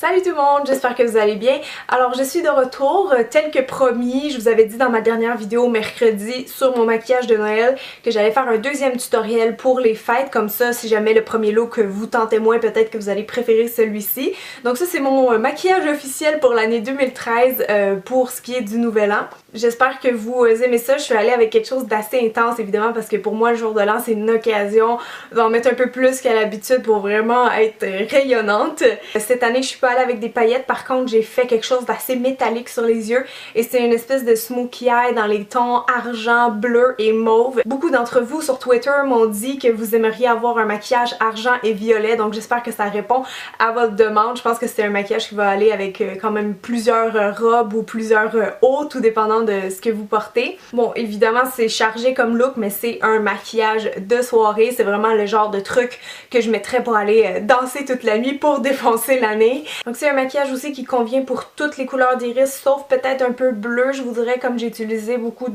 Salut tout le monde, j'espère que vous allez bien. Alors je suis de retour, tel que promis, je vous avais dit dans ma dernière vidéo mercredi sur mon maquillage de Noël que j'allais faire un deuxième tutoriel pour les fêtes, comme ça si jamais le premier look vous tentez moins, peut-être que vous allez préférer celui-ci. Donc ça c'est mon maquillage officiel pour l'année 2013 pour ce qui est du nouvel an. J'espère que vous aimez ça, je suis allée avec quelque chose d'assez intense évidemment parce que pour moi le jour de l'an c'est une occasion d'en mettre un peu plus qu'à l'habitude pour vraiment être rayonnante. Cette année je suis pas allée avec des paillettes, par contre j'ai fait quelque chose d'assez métallique sur les yeux et c'est une espèce de smokey eye dans les tons argent, bleu et mauve. Beaucoup d'entre vous sur Twitter m'ont dit que vous aimeriez avoir un maquillage argent et violet, donc j'espère que ça répond à votre demande. Je pense que c'est un maquillage qui va aller avec quand même plusieurs robes ou plusieurs hauts, tout dépendant de ce que vous portez. Bon, évidemment c'est chargé comme look, mais c'est un maquillage de soirée, c'est vraiment le genre de truc que je mettrais pour aller danser toute la nuit pour défoncer l'année. Donc c'est un maquillage aussi qui convient pour toutes les couleurs d'iris, sauf peut-être un peu bleu, je vous dirais, comme j'ai utilisé beaucoup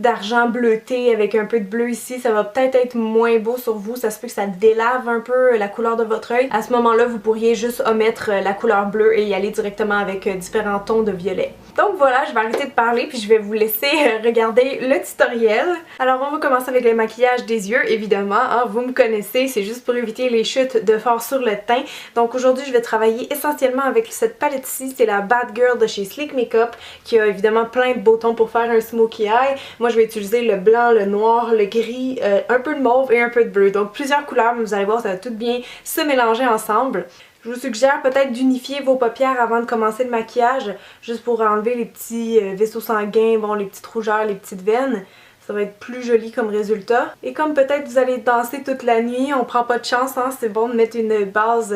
d'argent bleuté avec un peu de bleu ici, ça va peut-être être moins beau sur vous, ça se peut que ça délave un peu la couleur de votre œil. À ce moment-là, vous pourriez juste omettre la couleur bleue et y aller directement avec différents tons de violet. Donc voilà, je vais arrêter de parler puis je vais vous laisser regarder le tutoriel. Alors on va commencer avec le maquillage des yeux, évidemment, hein, vous me connaissez, c'est juste pour éviter les chutes de fard sur le teint. Donc aujourd'hui je vais travailler essentiellement avec cette palette-ci, c'est la Bad Girl de chez Sleek Makeup qui a évidemment plein de beaux tons pour faire un smokey eye. Moi je vais utiliser le blanc, le noir, le gris, un peu de mauve et un peu de bleu. Donc plusieurs couleurs, mais vous allez voir ça va tout bien se mélanger ensemble. Je vous suggère peut-être d'unifier vos paupières avant de commencer le maquillage, juste pour enlever les petits vaisseaux sanguins, bon, les petites rougeurs, les petites veines. Ça va être plus joli comme résultat. Et comme peut-être vous allez danser toute la nuit, on prend pas de chance, hein, c'est bon de mettre une base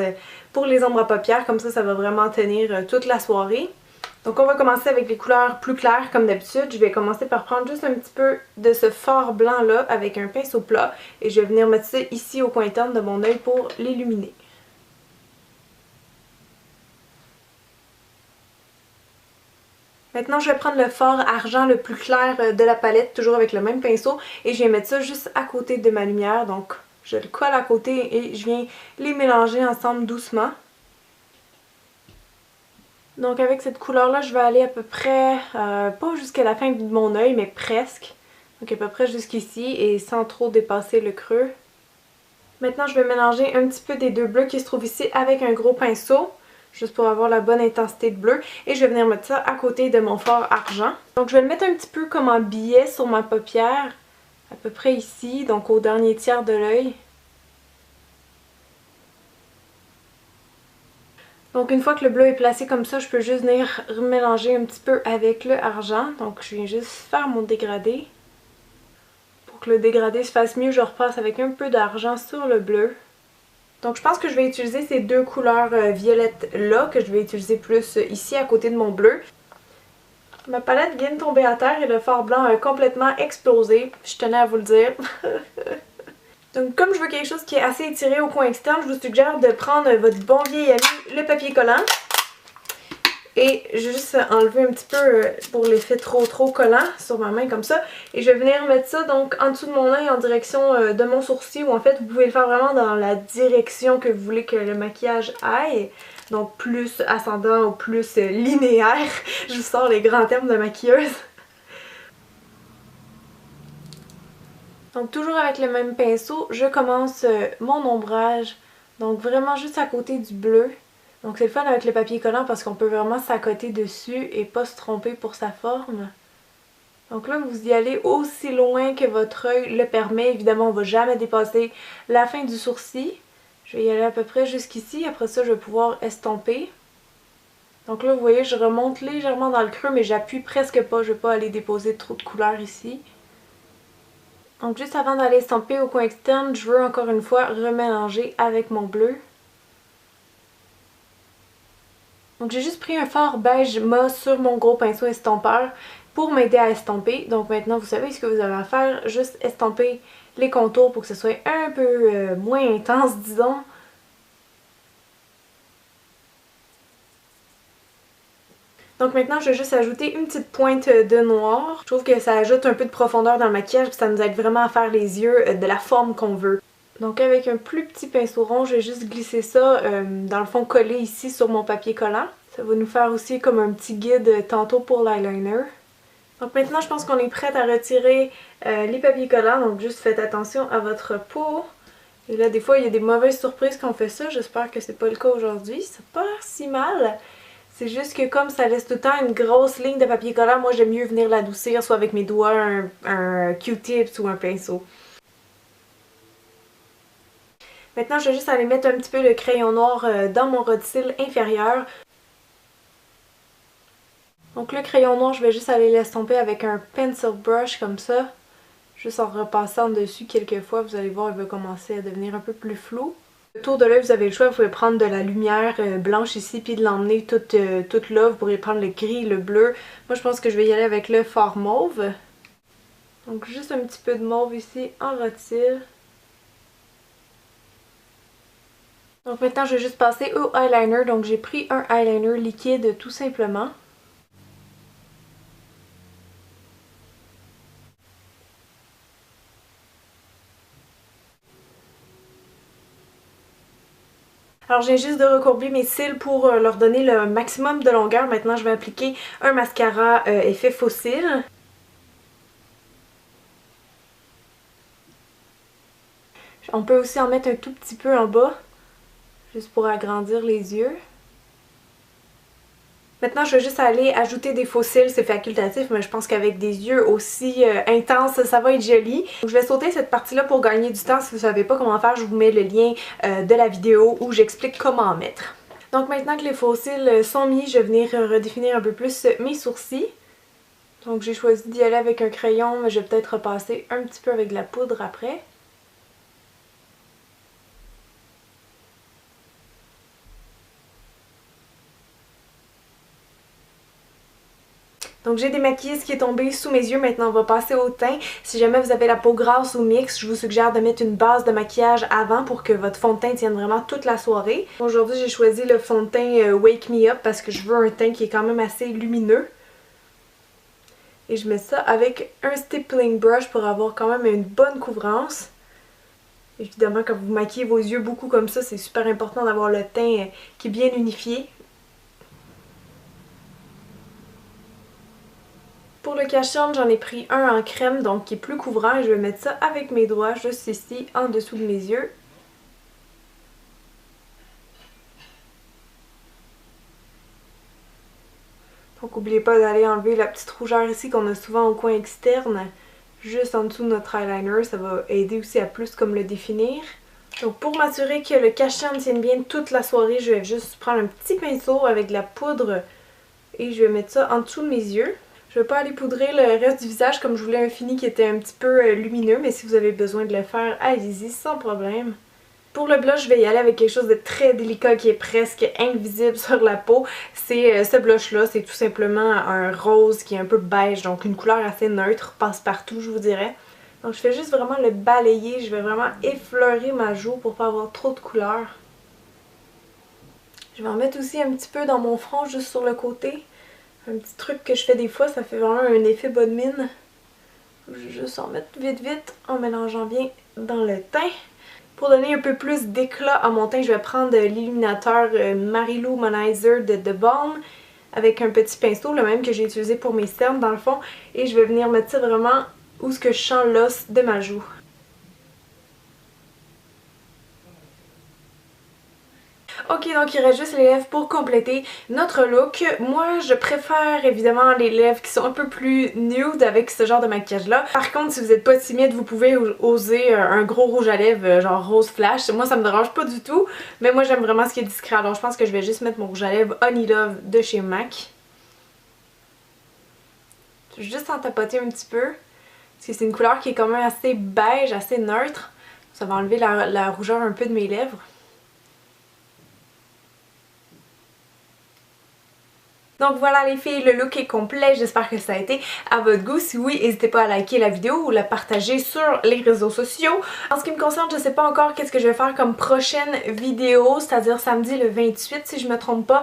pour les ombres à paupières, comme ça va vraiment tenir toute la soirée. Donc on va commencer avec les couleurs plus claires comme d'habitude. Je vais commencer par prendre juste un petit peu de ce fard blanc là avec un pinceau plat et je vais venir mettre ça ici au coin interne de mon œil pour l'illuminer. Maintenant je vais prendre le fard argent le plus clair de la palette, toujours avec le même pinceau, et je vais mettre ça juste à côté de ma lumière, donc je le colle à côté et je viens les mélanger ensemble doucement. Donc avec cette couleur là je vais aller à peu près, pas jusqu'à la fin de mon œil mais presque, donc à peu près jusqu'ici et sans trop dépasser le creux. Maintenant je vais mélanger un petit peu des deux bleus qui se trouvent ici avec un gros pinceau, juste pour avoir la bonne intensité de bleu, et je vais venir mettre ça à côté de mon fard argent. Donc je vais le mettre un petit peu comme en biais sur ma paupière, à peu près ici, donc au dernier tiers de l'œil. Donc une fois que le bleu est placé comme ça, je peux juste venir remélanger un petit peu avec le argent. Donc je viens juste faire mon dégradé. Pour que le dégradé se fasse mieux, je repasse avec un peu d'argent sur le bleu. Donc je pense que je vais utiliser ces deux couleurs violettes là, que je vais utiliser plus ici à côté de mon bleu. Ma palette vient de tomber à terre et le fard blanc a complètement explosé, je tenais à vous le dire. Donc comme je veux quelque chose qui est assez étiré au coin externe, je vous suggère de prendre votre bon vieil ami, le papier collant. Et je vais juste enlever un petit peu pour l'effet trop collant sur ma main comme ça. Et je vais venir mettre ça donc en dessous de mon œil en direction de mon sourcil, ou en fait vous pouvez le faire vraiment dans la direction que vous voulez que le maquillage aille. Donc plus ascendant ou plus linéaire. Je vous sors les grands termes de maquilleuse. Donc toujours avec le même pinceau, je commence mon ombrage. Donc vraiment juste à côté du bleu. Donc c'est le fun avec le papier collant parce qu'on peut vraiment s'accoter dessus et pas se tromper pour sa forme. Donc là vous y allez aussi loin que votre œil le permet. Évidemment on ne va jamais dépasser la fin du sourcil. Je vais y aller à peu près jusqu'ici. Après ça je vais pouvoir estomper. Donc là vous voyez je remonte légèrement dans le creux mais j'appuie presque pas. Je ne vais pas aller déposer trop de couleur ici. Donc juste avant d'aller estomper au coin externe, je veux encore une fois remélanger avec mon bleu. Donc j'ai juste pris un fard beige mat sur mon gros pinceau estompeur pour m'aider à estomper. Donc maintenant vous savez ce que vous avez à faire, juste estomper les contours pour que ce soit un peu moins intense disons. Donc maintenant je vais juste ajouter une petite pointe de noir. Je trouve que ça ajoute un peu de profondeur dans le maquillage et ça nous aide vraiment à faire les yeux de la forme qu'on veut. Donc avec un plus petit pinceau rond, je vais juste glisser ça dans le fond collé ici sur mon papier collant. Ça va nous faire aussi comme un petit guide tantôt pour l'eyeliner. Donc maintenant je pense qu'on est prête à retirer les papiers collants, donc juste faites attention à votre peau. Et là des fois il y a des mauvaises surprises quand on fait ça, j'espère que c'est pas le cas aujourd'hui, c'est pas si mal. C'est juste que comme ça laisse tout le temps une grosse ligne de papier collant, moi j'aime mieux venir l'adoucir soit avec mes doigts, un Q-tips ou un pinceau. Maintenant je vais juste aller mettre un petit peu de crayon noir dans mon ras de cils inférieur. Donc le crayon noir, je vais juste aller l'estomper avec un pencil brush comme ça. Juste en repassant dessus quelques fois, vous allez voir, il va commencer à devenir un peu plus flou. Autour de l'œil, vous avez le choix, vous pouvez prendre de la lumière blanche ici, puis de l'emmener toute là. Vous pourrez prendre le gris, le bleu. Moi, je pense que je vais y aller avec le fard mauve. Donc juste un petit peu de mauve ici en ras de cils. Donc maintenant, je vais juste passer au eyeliner. Donc j'ai pris un eyeliner liquide tout simplement. Alors je viens juste de recourber mes cils pour leur donner le maximum de longueur. Maintenant je vais appliquer un mascara effet faux cils. On peut aussi en mettre un tout petit peu en bas, juste pour agrandir les yeux. Maintenant, je vais juste aller ajouter des faux cils, c'est facultatif, mais je pense qu'avec des yeux aussi intenses, ça va être joli. Donc, je vais sauter cette partie-là pour gagner du temps. Si vous ne savez pas comment faire, je vous mets le lien de la vidéo où j'explique comment en mettre. Donc maintenant que les faux cils sont mis, je vais venir redéfinir un peu plus mes sourcils. Donc j'ai choisi d'y aller avec un crayon, mais je vais peut-être repasser un petit peu avec de la poudre après. Donc j'ai démaquillé ce qui est tombé sous mes yeux, maintenant on va passer au teint. Si jamais vous avez la peau grasse ou mixte, je vous suggère de mettre une base de maquillage avant pour que votre fond de teint tienne vraiment toute la soirée. Aujourd'hui j'ai choisi le fond de teint Wake Me Up parce que je veux un teint qui est quand même assez lumineux. Et je mets ça avec un stippling brush pour avoir quand même une bonne couvrance. Évidemment quand vous maquillez vos yeux beaucoup comme ça, c'est super important d'avoir le teint qui est bien unifié. Pour le cache-œil, j'en ai pris un en crème, donc qui est plus couvrant, et je vais mettre ça avec mes doigts, juste ici, en dessous de mes yeux. Donc n'oubliez pas d'aller enlever la petite rougeur ici qu'on a souvent au coin externe, juste en dessous de notre eyeliner, ça va aider aussi à plus comme le définir. Donc pour m'assurer que le cache-œil tienne bien toute la soirée, je vais juste prendre un petit pinceau avec de la poudre et je vais mettre ça en dessous de mes yeux. Je vais pas aller poudrer le reste du visage comme je voulais un fini qui était un petit peu lumineux, mais si vous avez besoin de le faire, allez-y sans problème. Pour le blush, je vais y aller avec quelque chose de très délicat qui est presque invisible sur la peau. C'est ce blush-là, c'est tout simplement un rose qui est un peu beige, donc une couleur assez neutre, passe-partout je vous dirais. Donc je fais juste vraiment le balayer, je vais vraiment effleurer ma joue pour pas avoir trop de couleur. Je vais en mettre aussi un petit peu dans mon front, juste sur le côté. Un petit truc que je fais des fois, ça fait vraiment un effet bonne mine. Je vais juste en mettre vite vite en mélangeant bien dans le teint. Pour donner un peu plus d'éclat à mon teint, je vais prendre l'illuminateur Mary-Lou de The Balm avec un petit pinceau, le même que j'ai utilisé pour mes cernes dans le fond. Et je vais venir mettre ça vraiment où ce que je sens l'os de ma joue. Ok, donc il reste juste les lèvres pour compléter notre look. Moi, je préfère évidemment les lèvres qui sont un peu plus nude avec ce genre de maquillage-là. Par contre, si vous n'êtes pas timide, vous pouvez oser un gros rouge à lèvres genre rose flash. Moi, ça me dérange pas du tout, mais moi, j'aime vraiment ce qui est discret. Alors, je pense que je vais juste mettre mon rouge à lèvres Honey Love de chez MAC. Juste en tapoter un petit peu, parce que c'est une couleur qui est quand même assez beige, assez neutre. Ça va enlever la rougeur un peu de mes lèvres. Donc voilà les filles, le look est complet, j'espère que ça a été à votre goût. Si oui, n'hésitez pas à liker la vidéo ou la partager sur les réseaux sociaux. En ce qui me concerne, je sais pas encore qu'est-ce que je vais faire comme prochaine vidéo, c'est-à-dire samedi le 28 si je me trompe pas,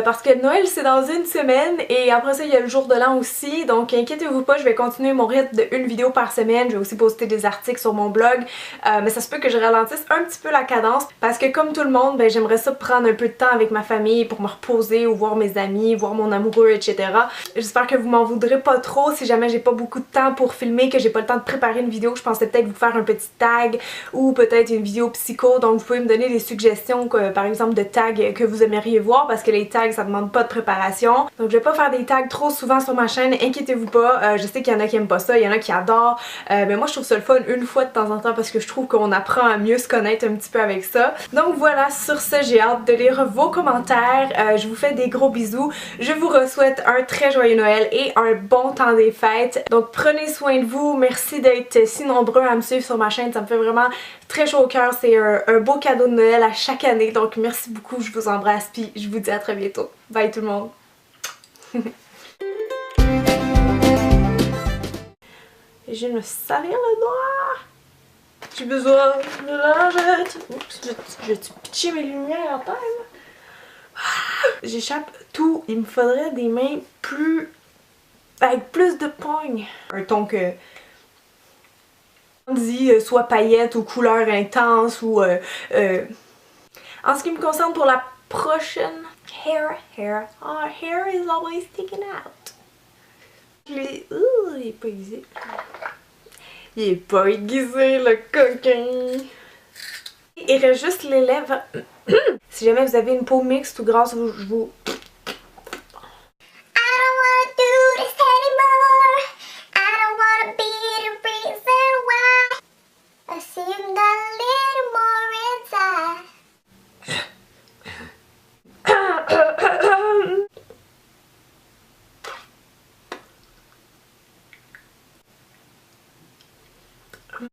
parce que Noël c'est dans une semaine et après ça il y a le jour de l'an aussi, donc inquiétez-vous pas, je vais continuer mon rythme de une vidéo par semaine, je vais aussi poster des articles sur mon blog, mais ça se peut que je ralentisse un petit peu la cadence parce que comme tout le monde, ben, j'aimerais ça prendre un peu de temps avec ma famille pour me reposer ou voir mes amis, voir mon amoureux, etc. J'espère que vous m'en voudrez pas trop si jamais j'ai pas beaucoup de temps pour filmer, que j'ai pas le temps de préparer une vidéo. Je pensais peut-être vous faire un petit tag ou peut-être une vidéo psycho, donc vous pouvez me donner des suggestions par exemple de tags que vous aimeriez voir parce que les tags ça demande pas de préparation. Donc je vais pas faire des tags trop souvent sur ma chaîne, inquiétez-vous pas, je sais qu'il y en a qui aiment pas ça, il y en a qui adorent, mais moi je trouve ça le fun une fois de temps en temps parce que je trouve qu'on apprend à mieux se connaître un petit peu avec ça. Donc voilà, sur ce j'ai hâte de lire vos commentaires, je vous fais des gros bisous, je vous souhaite un très joyeux Noël et un bon temps des fêtes. Donc prenez soin de vous, merci d'être si nombreux à me suivre sur ma chaîne, ça me fait vraiment très chaud au cœur, c'est un beau cadeau de Noël à chaque année, donc merci beaucoup, je vous embrasse puis je vous dis à très bientôt. Bye tout le monde! Et je vais me salir le doigt! J'ai besoin de la lingette! Oups, je vais pitcher mes lumières à terre? J'échappe tout. Il me faudrait des mains avec plus de poigne. Un ton que on dit soit paillettes ou couleur intense ou en ce qui me concerne pour la prochaine hair is always sticking out. Il est pas aiguisé. Il est pas aiguisé le coquin. Il reste juste les lèvres. Si jamais vous avez une peau mixte ou grasse, je vous